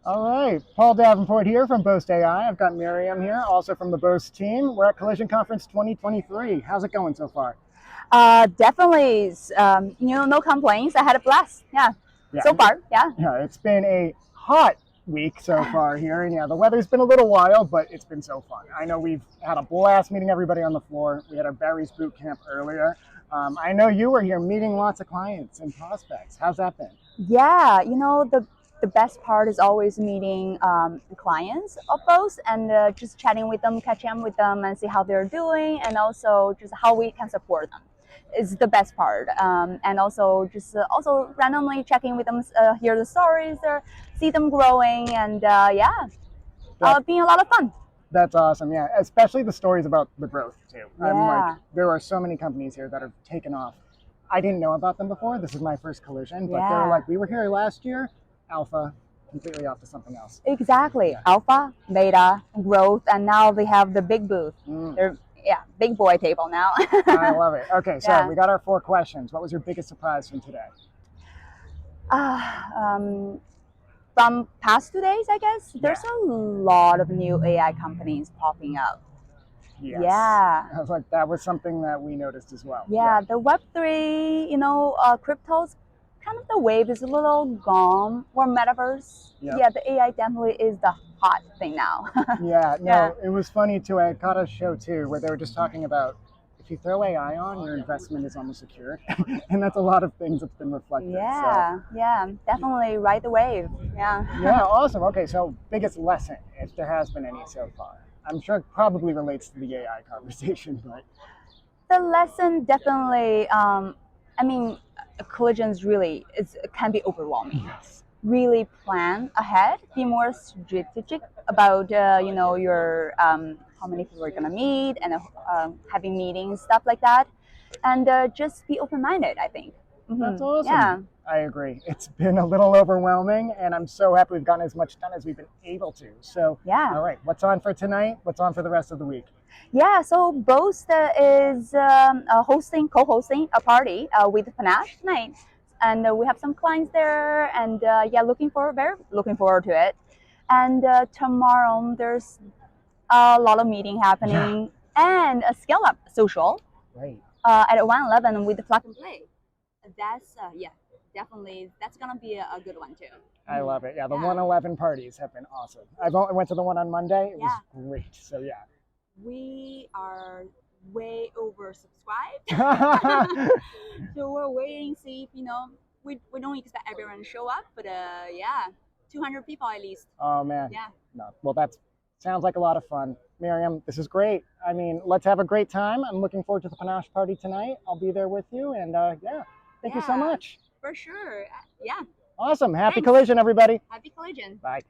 All right, Paul Davenport here from Boast AI. I've got Miriam here, also from the Boast team. We're at Collision Conference 2023. How's it going so far? Definitely, no complaints. I had a blast. Yeah, Yeah, so far, yeah. yeah, it's been a hot week so far here, and yeah, the weather's been a little wild, but it's been so fun. I know we've had a blast meeting everybody on the floor. We had our Barry's boot camp earlier. I know you were here meeting lots of clients and prospects. How's that been? Yeah, the best part is always meeting the clients of Boast and just chatting with them, catching up with them, and see how they're doing, and also just how we can support them. Is the best part, and also just also randomly checking with them, hear the stories, see them growing, and yeah, That, being a lot of fun. that's awesome. Yeah, especially the stories about the growth too. I'm like, Yeah, there are so many companies here that have taken off. I didn't know about them before. This is my first collision, but they're yeah. like, we were here last year, alpha, completely off to something else. Exactly. Yeah. Alpha, beta, growth, and now they have the big booth. Mm. They're big boy table now. I love it. Okay, so Yeah. we got our 4 questions. What was your biggest surprise from today? Ah, from past 2 days, I guess, there's a lot of new AI companies popping up. Yes. Yeah. I was like, that was something that we noticed as well. Yeah, the Web3, cryptos, kind of the wave is a little gone, or metaverse. Yep. Yeah, the AI definitely is the hot thing now. Yeah, no, Yeah. it was funny too. I caught a show too where they were just talking about if you throw AI on, your investment is almost secured. And that's a lot of things that's been reflected. Yeah, yeah, definitely ride the wave. Yeah. Yeah, awesome. Okay, so biggest lesson, if there has been any so far. I'm sure it probably relates to the AI conversation, but The lesson definitely, collisions really it can be overwhelming. yes. Really plan ahead, be more strategic about your how many people are gonna meet and having meetings, stuff like that, and just be open-minded, I think. That's awesome. Yeah. I agree. It's been a little overwhelming, and I'm so happy we've gotten as much done as we've been able to. So, Yeah. all right, what's on for tonight? What's on for the rest of the week? Yeah, so Boast is co-hosting a party with Panache tonight, and we have some clients there, and yeah, very looking forward to it. And tomorrow there's a lot of meeting happening and a scale up social Right. at 1:11 with the plug and play. That's yeah, definitely that's gonna be a good one too. I love it. Yeah, the Yeah. 111 parties have been awesome. I went to the one on Monday. It Yeah. was great. So, yeah. We are way oversubscribed. So we're waiting, see if we don't expect everyone to show up, but yeah, 200 people at least. Oh, man. Yeah. No. Well, that sounds like a lot of fun. Miriam, this is great. I mean, let's have a great time. I'm looking forward to the Panache party tonight. I'll be there with you. And yeah, thank you so Yeah. much. For sure. Yeah. Awesome. Happy Thanks. collision, everybody. Happy collision. Bye.